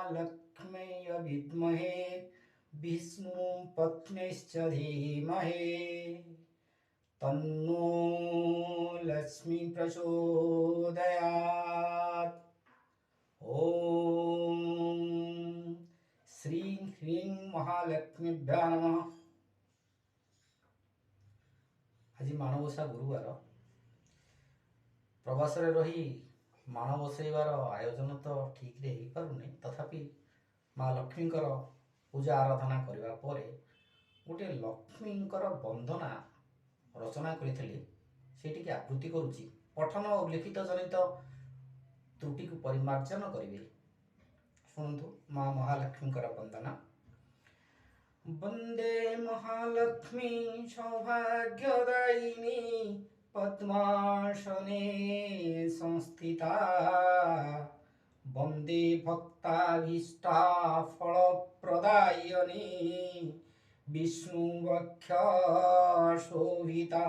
महालक्ष्म्यै विद्महे विष्णुपत्न्यश्च धीमहि तन्नो लक्ष्मी प्रचोदयात्। ओम श्री ह्रीं महालक्ष्मीभ्यो नमः। आज माणबसा गुरुवार प्रवास रही माण बसैबार आयोजन तो ठीक रे हो पारुनी, तथापि माँ लक्ष्मी पूजा आराधना करने पर गोटे लक्ष्मी वंदना रचना करी से आवृत्ति करुच्ची। पठन और लिखित जनित त्रुटि को परिमार्जन करेंगे। शुणु माँ महालक्ष्मी वंदना। वंदे महालक्ष्मी सौभाग्यदायिनी पद्मासने संस्थिता वंदे भक्ताभीष्टा फलप्रदायिनी विष्णुवक्ष शोभिता।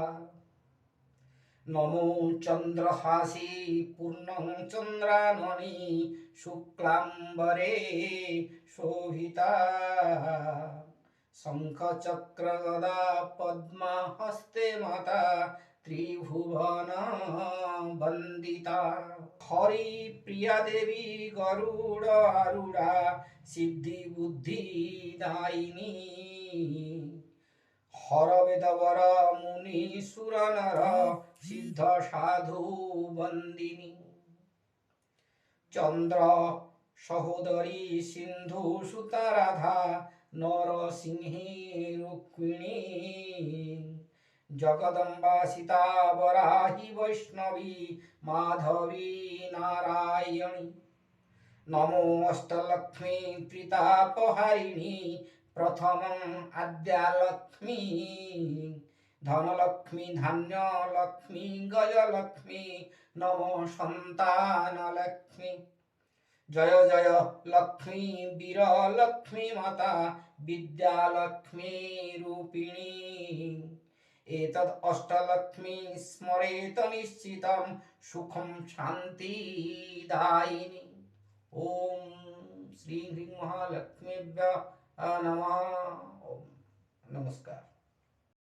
नमो चंद्रहासी पूर्णं चंद्राननी शुक्लांबरे शोभिता शंख चक्र गदा पद्मा हस्ते माता त्रिभुवन वंदिता। हरि प्रिया देवी गरुड़ आरूढ़ा सिद्धि बुद्धि दायिनी हर वेदवर मुनि सुर नर सिद्ध साधु वंदिनी। चंद्र सहोदरी सिंधु सुता राधा नरसिंही रुक्मिणी जगदम्बा सीता वराही वैष्णवी माधवी नारायणी। नमो अष्टलक्ष्मी त्रितापहारिणी प्रथमं आद्यालक्ष्मी धनलक्ष्मी धान्यलक्ष्मी गजलक्ष्मी नमो संतानलक्ष्मी। जय जय लक्ष्मी वीर लक्ष्मी माता विद्यालक्ष्मी रूपिणी। एतद् अष्टलक्ष्मी स्मरेत निश्चितं सुखं शान्तिदायिनी। ओम श्री ह्रीं महालक्ष्मीभ्यः नमः। ओम नमस्कार।